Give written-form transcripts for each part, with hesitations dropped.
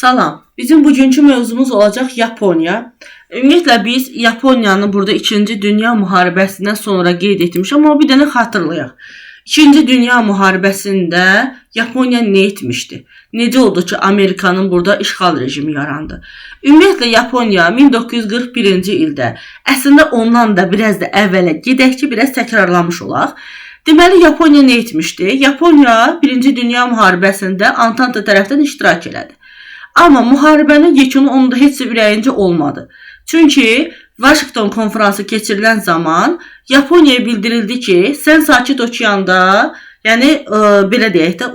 Salam. Bizim bugünkü mövzumuz olacaq Yaponiya. Ümumiyyətlə biz Yaponiyanın burada 2-ci Dünya müharibəsindən sonra qeyd etmiş, amma bir dənə xatırlayaq. 2-ci Dünya müharibəsində Yaponiya nə etmişdi? Necə oldu ki, Amerikanın burada işğal rejimi yarandı? Ümumiyyətlə Yaponiya 1941-ci ildə, əslində ondan da biraz da əvvələ gedək ki, biraz təkrarlamış olaq. Deməli, Yaponiya nə etmişdi? Yaponiya 1-ci Dünya müharibəsində Antanta tərəfdən iştirak elədi. Amma müharibənin yekunu onda heç ürəyincə olmadı. Çünki Washington konfransı keçirilən zaman Yaponiyaya bildirildi ki, sən Sakit Okeanda, yəni belə deyək də,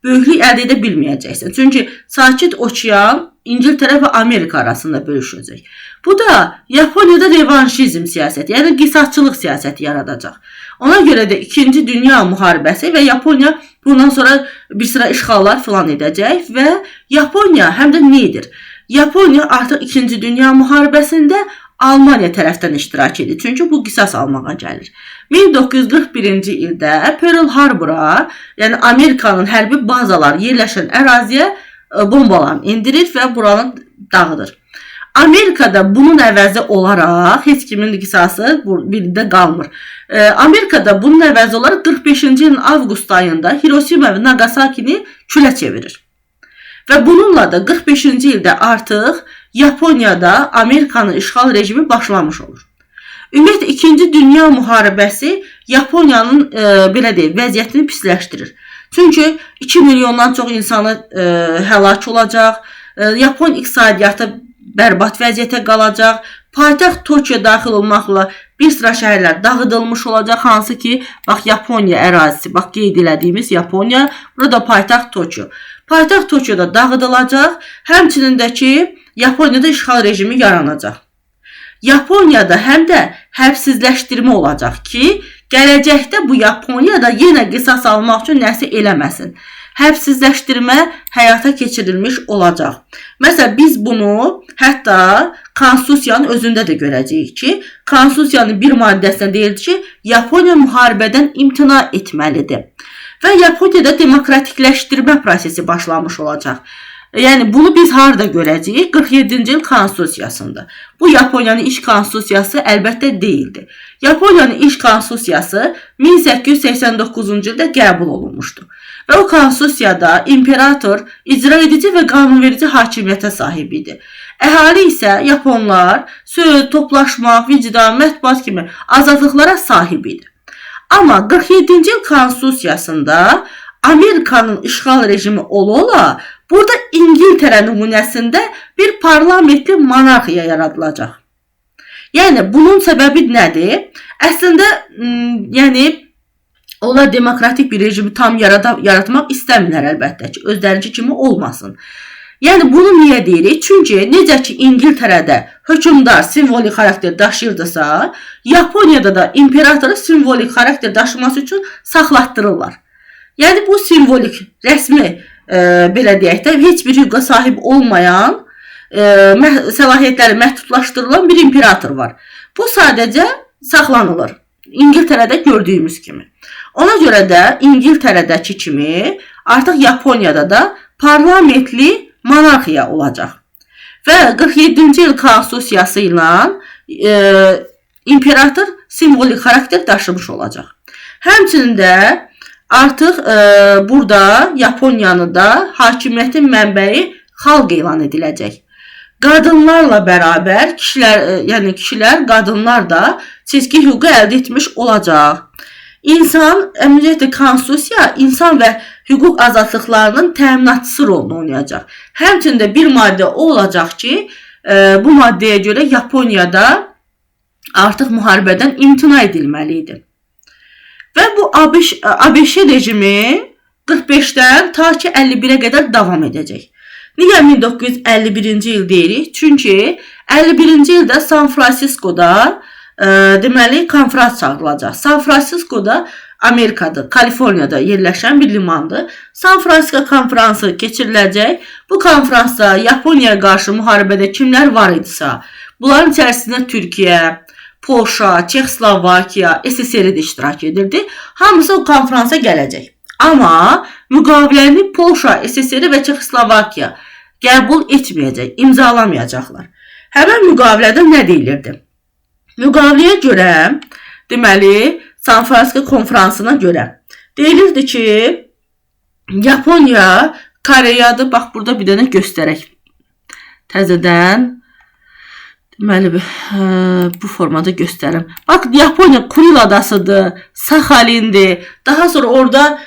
böyüklük əldə edə bilməyəcəksən. Çünki Sakit Okean İngiltərə və Amerika arasında bölüşəcək. Bu da Yaponiyada revanşizm siyasəti, yəni qisasçılıq siyasəti yaradacaq. Ona görə də 2-ci Dünya müharibəsi və Yaponiya bundan sonra bir sıra işğallar filan edəcək və Yaponiya həm də nə edir? Yaponiya artıq 2-ci Dünya müharibəsində Almaniya tərəfdən iştirak edir. Çünki bu qisas almağa gəlir. 1941-ci ildə Pearl Harbora, yəni Amerikanın hərbi bazaları yerləşən əraziyə bombalarını indirir və buranı dağıdır. Amerikada bunun əvəzi olaraq heç kimin qisası birində qalmır. Amerikada bunun əvəzi olaraq 45-ci ilin avqust ayında Hiroşima və Nagasakini külə çevirir. Və bununla da 45-ci ildə artıq Yaponiyada Amerikanın işğal rejimi başlamış olur. Ümumiyyətlə 2-ci Dünya müharibəsi Yaponiyanın belə deyək, vəziyyətini pisləşdirir. Çünki 2 milyondan çox insanı həlak olacaq, Yapon iqtisadiyyatı bərbad vəziyyətə qalacaq, paytaxt Tokyo daxil olmaqla bir sıra şəhərlər dağıdılmış olacaq, hansı ki, bax Yaponiya ərazisi, bax qeyd elədiyimiz Yaponiya, burada paytaxt Tokyo. Paytaxt Tokyoda dağıdılacaq, həmçinin də ki, Yaponiyada işğal rejimi yaranacaq. Yaponiyada həm də həbsizləşdirmə olacaq ki, gələcəkdə bu Yaponiyada yenə qisas almaq üçün nəsə eləməsin. Həbsizləşdirmə həyata keçirilmiş olacaq. Məsələn, biz bunu hətta Konstitusiyanın özündə də görəcəyik ki, Konstitusiyanın bir maddəsində deyilir ki, Yaponiya müharibədən imtina etməlidir. Və Yaponiyada demokratikləşdirmə prosesi başlamış olacaq. Yəni, bunu biz harada görəcəyik? 47-ci il Konstitusiyasında. Bu, Yaponiyanın iş konstitusiyası əlbəttə deyildi. Yaponiyanın iş konstitusiyası 1889-cu ildə qəbul olunmuşdu. Və o konstitusiyada imperator icra edici və qanunverici hakimiyyətə sahib idi. Əhali isə Yaponlar söz, toplaşmaq, vicdan, mətbuat kimi azadlıqlara sahib idi. Amma 47-ci il konstitusiyasında Amerikanın işğal rejimi ola-ola burada İngiltərə nümunəsində bir parlamentli monarxiya yaradılacaq. Yəni, bunun səbəbi nədir? Əslində, yəni, onlar demokratik bir rejimi tam yaratmaq istəmirlər əlbəttə ki, özlərinki kimi olmasın. Yəni, bunu niyə deyirik? Çünki necə ki, İngiltərədə hökmdar simvolik xarakter daşıyırdısa, Yaponiyada da imperatoru simvolik xarakter daşıması üçün saxlatdırırlar. Yəni, bu simvolik, rəsmi, belə deyək də, heç bir hüquqa sahib olmayan, səlahiyyətləri məhdudlaşdırılan bir imperator var. Bu sadəcə saxlanılır. İngiltərədə gördüyümüz kimi. Ona görə də İngiltərədəki kimi artıq Yaponiyada da parlamentli monarxiya olacaq. Və 47-ci il konstitusiyası ilə imperator simvolik xarakter daşımış olacaq. Həmçinin də artıq burada Yaponiyanı da hakimiyyətin mənbəyi xalq elan ediləcək. Qadınlarla bərabər kişilər, qadınlar da seçki hüququ əldə etmiş olacaq. İnsan, əməliyyətlə konstitusiya insan və hüquq azadlıqlarının təminatçısı rolunu oynayacaq. Həmçində bir maddə o olacaq ki, bu maddəyə görə Yaponiyada artıq müharibədən imtina edilməli idi. Və bu ABŞ rejimi 45-dən ta ki 51-ə qədər davam edəcək. Niyə 1951-ci il deyirik? Çünki 51-ci ildə San Fransiskoda deməli konfrans çağırılacaq. San Fransiskoda Amerikada, Kaliforniyada yerləşən bir limandır. San Fransisko konfransı keçiriləcək. Bu konfransda Yaponiyaya qarşı müharibədə kimlər var idisə, bunların içərisində Türkiyə, Polşa, Çexoslovakiya, SSR də iştirak edirdi. Hamısı o konfransa gələcək. Amma müqaviləni Polşa, SSR və Çexoslovakiya qəbul etməyəcək, imzalamayacaqlar. Həmin müqavilədə nə deyilirdi? Müqaviləyə görə, deməli, San Francisco konfransına görə deyilirdi ki, Yaponiya Koreyadır. Bax, burada bir dənə göstərək. Təzədən deməli, bu formada göstərim. Bax, Yaponiya Kuril adasıdır, Sakhalindir. Daha sonra orada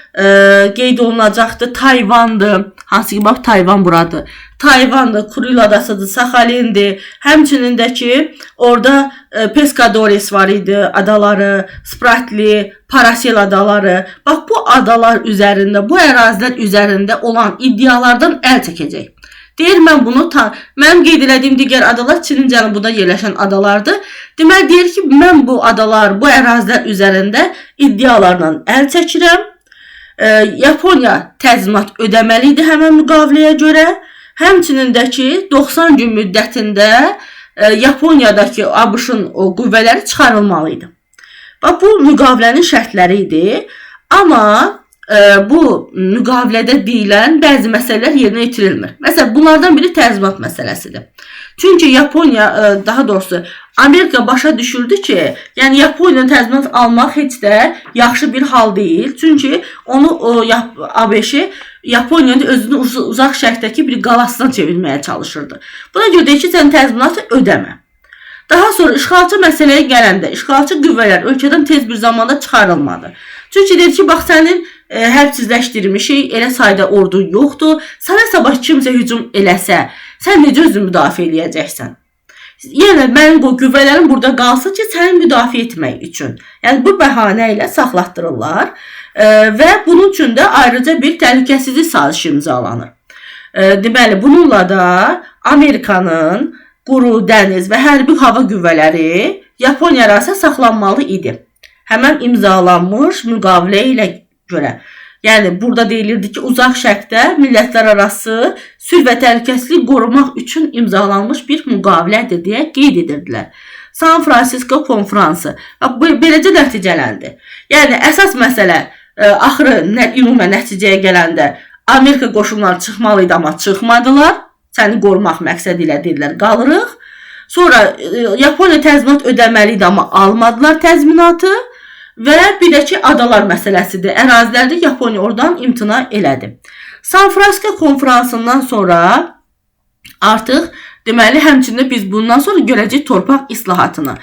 qeyd olunacaqdır Tayvandır. Hansı ki, bax, Tayvan buradır. Tayvandır, Kuril adasıdır, Sakhalindir. Həmçinin də ki, orada Pescadores var idi, adaları, Spratly, Paracel adaları. Bax, bu adalar üzərində, bu ərazilər üzərində olan iddialardan əl çəkəcək. Deyir, mən bunu mənim qeyd elədiyim digər adalar Çinin cənubunda yerləşən adalardır. Deməli, deyir ki, mən bu adalar, bu ərazilər üzərində iddialarla əl çəkirəm. Yaponiya təzminat ödəməli idi həmin müqaviləyə görə. Həmçinin də ki, 90 gün müddətində Yaponiyadakı ABŞ-ın o qüvvələri çıxarılmalı idi. Bax, bu müqavilənin şərtləri idi. Amma bu müqavilədə deyilən bəzi məsələlər yerinə yetirilmir. Məsələn, bunlardan biri təzminat məsələsidir. Çünki Yaponiya, daha doğrusu Amerika başa düşürdü ki, yəni Yaponiyadan təzminat almaq heç də yaxşı bir hal deyil. Çünki onu ABŞ Yaponiyanın özünü uzaq şərqdəki bir qalasına çevirməyə çalışırdı. Buna görə deyir ki, sən təzminatı ödəmə. Daha sonra işğalçı məsələyə gələndə işğalçı qüvvələr ölkədən tez bir zamanda çıxarılmadı. Çünki deyir ki, bax, sənin həbsizləşdirmişik, elə sayda ordu yoxdur. Sənə sabah kimsə hücum eləsə, sən necə özünü müdafiə eləyəcəksən? Yəni, mənim bu qüvvələrim burada qalsın ki, səni müdafiə etmək üçün. Yəni, bu bəhanə ilə saxlatdırırlar və bunun üçün də ayrıca bir təhlükəsizlik sazişi imzalanır. Deməli, bununla da Amerikanın quru, dəniz və hərbi hava qüvvələri Yaponiya arasında saxlanmalı idi. Həmən imzalanmış müqavilə ilə görə. Yəni, burada deyilirdi ki, uzaq şərqdə millətlər arası sülh və təhlükəsizliyi qorumaq üçün imzalanmış bir müqavilədir deyə qeyd edirdilər. San Francisco konfransı. Beləcə nəticələndi. Yəni, əsas məsələ, axırı ümumən nəticəyə gələndə Amerika qoşunları çıxmalıydı, amma çıxmadılar. Səni qorumaq məqsədi ilə deyirlər, qalırıq. Sonra Yaponiya təzminat ödəməli idi, amma almadılar təzminatı. Və bir də ki, adalar məsələsidir. Ərazilərdə Yaponiya oradan imtina elədi. San Francisco konfransından sonra artıq, deməli, həmçində biz bundan sonra görəcək torpaq islahatını.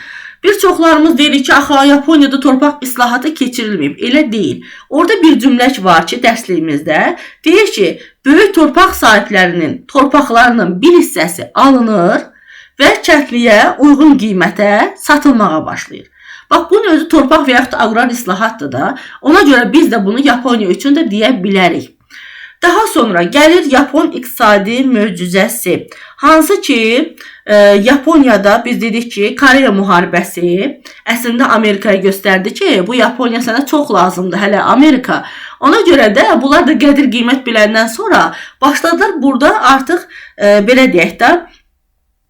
Bir çoxlarımız deyirik ki, axı, Yaponiyada torpaq islahatı keçirilməyib. Elə deyil. Orada bir cümlək var ki, dərsliyimizdə deyir ki, böyük torpaq sahiblərinin torpaqlarının bir hissəsi alınır və kəndliyə uyğun qiymətə satılmağa başlayır. Bax, bunun özü torpaq və yaxud da aqrar islahatdır da. Ona görə biz də bunu Yaponiya üçün də deyə bilərik. Daha sonra gəlir Yapon iqtisadi möcüzəsi. Hansı ki, Yaponiyada biz dedik ki, Koreya müharibəsi əslində Amerikaya göstərdi ki, bu Yaponiya sənə çox lazımdır, hələ Amerika. Ona görə də bunlar da qədir qiymət biləndən sonra başladılar burada artıq, belə deyək də,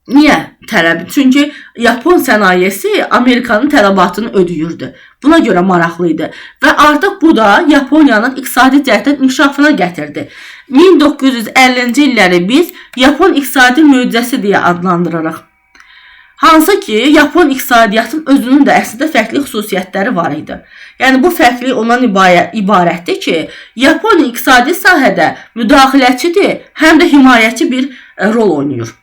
niyə tələbi? Çünki Yapon sənayesi Amerikanın tələbatını ödəyirdi. Buna görə maraqlı idi. Və artıq bu da Yaponiyanın iqtisadi cəhətdən inkişafına gətirdi. 1950-ci illəri biz Yapon iqtisadi möcüzəsi deyə adlandırırıq. Hansı ki, Yapon iqtisadiyyatın özünün də əslində fərqli xüsusiyyətləri var idi. Yəni, bu fərqli ondan ibarətdir ki, Yaponiya iqtisadi sahədə müdaxiləçidir, həm də himayəçi bir rol oynayır.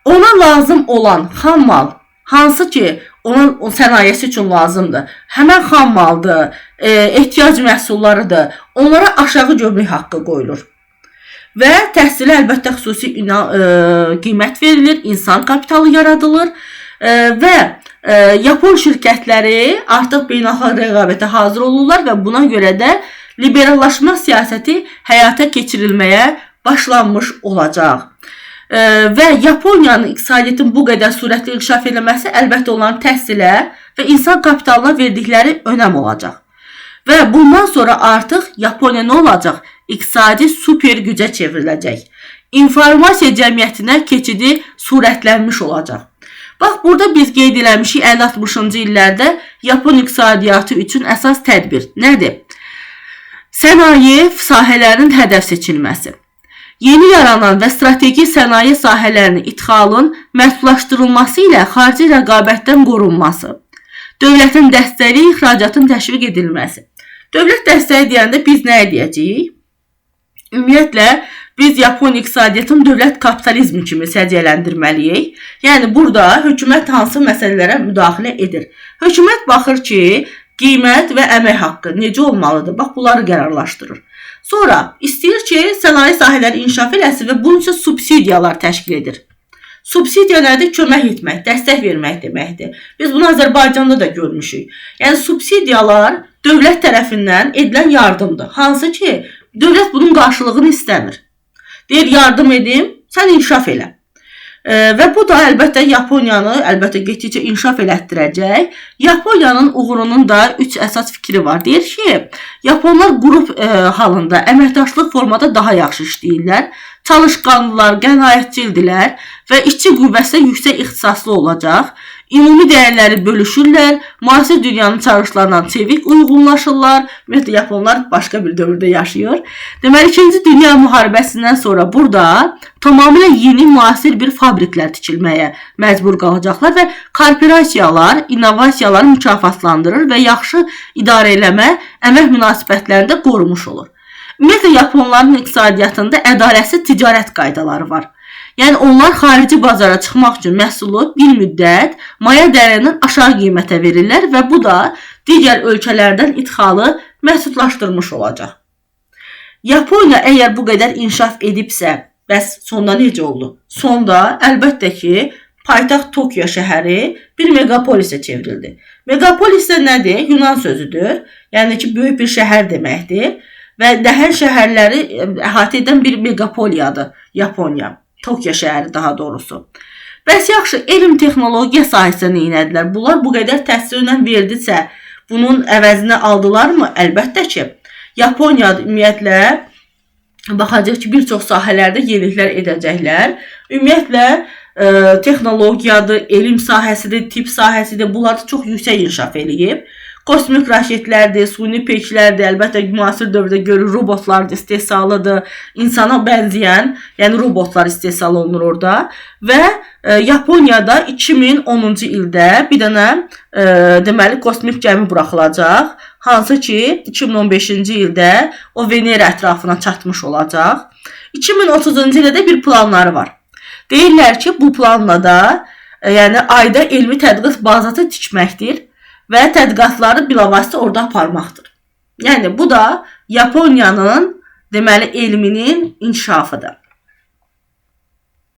Ona lazım olan xam mal, hansı ki, onun sənayesi üçün lazımdır, həmən xam maldır, ehtiyac məhsullarıdır, onlara aşağı gömrük haqqı qoyulur. Və təhsilə əlbəttə xüsusi qiymət verilir, insan kapitalı yaradılır və Yapon şirkətləri artıq beynəlxalq rəqabətə hazır olurlar və buna görə də liberallaşma siyasəti həyata keçirilməyə başlanmış olacaq. Və Yaponiyanın iqtisadiyyatın bu qədər sürətli inkişaf eləməsi əlbəttə onların təhsilə və insan kapitalına verdikləri önəm olacaq. Və bundan sonra artıq Yaponiya nə olacaq? İqtisadi super gücə çevriləcək. İnformasiya cəmiyyətinə keçidi sürətlənmiş olacaq. Bax, burada biz qeyd eləmişik 50-60-cı illərdə Yapon iqtisadiyyatı üçün əsas tədbir nədir? Sənaye sahələrinin hədəf seçilməsi. Yeni yaranan və strateji sənaye sahələrinin idxalın məhdudlaşdırılması ilə xarici rəqabətdən qorunması, dövlətin dəstəyi ixracatın təşviq edilməsi. Dövlət dəstəyi deyəndə biz nə edəcəyik? Ümumiyyətlə, biz Yaponiya iqtisadiyyatını dövlət kapitalizmi kimi səciyyələndirməliyik. Yəni, burada hökumət hansı məsələlərə müdaxilə edir? Hökumət baxır ki, qiymət və əmək haqqı necə olmalıdır? Bax, bunları qərarlaşdırır. Sonra istəyir ki, sənaye sahələri inkişaf eləsin və bunun üçün subsidiyalar təşkil edir. Subsidiya nədir? Kömək etmək, dəstək vermək deməkdir. Biz bunu Azərbaycanda da görmüşük. Yəni, subsidiyalar dövlət tərəfindən edilən yardımdır. Hansı ki, dövlət bunun qarşılığını istəmir. Deyir, yardım edim, sən inkişaf elə. Və bu da əlbəttə Yaponiyanı getdikcə inkişaf elətdirəcək. Yaponiyanın uğurunun da 3 əsas fikri var. Deyir ki, Yaponlar qrup halında əməkdaşlıq formada daha yaxşı işləyirlər. Çalışqanlılar, qənaətçildirlər və işçi qüvvəsi yüksək ixtisaslı olacaq. Ümumi dəyərləri bölüşürlər, müasir dünyanın çağırışlarına çevik uyğunlaşırlar. Ümumiyyətlə, Yaponlar başqa bir dövrdə yaşayır. Deməli, 2-ci Dünya müharibəsindən sonra burada tamamilə yeni müasir bir fabriklər tikilməyə məcbur qalacaqlar və korporasiyalar, innovasiyaları mükafatlandırır və yaxşı idarə eləmə, əmək münasibətlərində qorumuş olur. Ümumiyyətlə, Yaponların iqtisadiyyatında ədalətsiz ticarət qaydaları var. Yəni, onlar xarici bazara çıxmaq üçün məhsulu bir müddət maya dəyərindən aşağı qiymətə verirlər və bu da digər ölkələrdən idxalı məhdudlaşdırmış olacaq. Yaponiya əgər bu qədər inkişaf edibsə, bəs sonda necə oldu? Sonda əlbəttə ki, paytaxt Tokyo şəhəri bir megapolisə çevrildi. Megapolis də nədir? Yunan sözüdür. Yəni ki, böyük bir şəhər deməkdir və dəhər şəhərləri əhatə edən bir megapoliyadır Yaponiya. Tokyo şəhəri daha doğrusu. Bəs yaxşı, elm texnologiya sahəsində neynədilər? Bunlar bu qədər təhsil önəm verdisə, bunun əvəzini aldılar mı? Əlbəttə ki, Yaponiyada ümumiyyətlə baxacaq ki, bir çox sahələrdə yeniliklər edəcəklər. Ümumiyyətlə, texnologiyadır, elm sahəsidir, tibb sahəsidir, bunlarda çox yüksək inkişaf eləyib. Kosmik raketlərdir, suni peyklərdir, əlbəttə müasir dövrdə görür, robotlar istehsalıdır, insana bənzəyən, yəni robotlar istehsal olunur orada və Yaponiyada 2010-cu ildə bir dənə deməli kosmik gəmi buraxılacaq, hansı ki 2015-ci ildə o Venera ətrafına çatmış olacaq. 2030-cu ildə bir planları var. Deyirlər ki, bu planla da yəni ayda elmi tədqiq bazası tikməkdir və tədqiqatları bilavasitə orada aparmaqdır. Yəni, bu da Yaponiyanın deməli elminin inkişafıdır.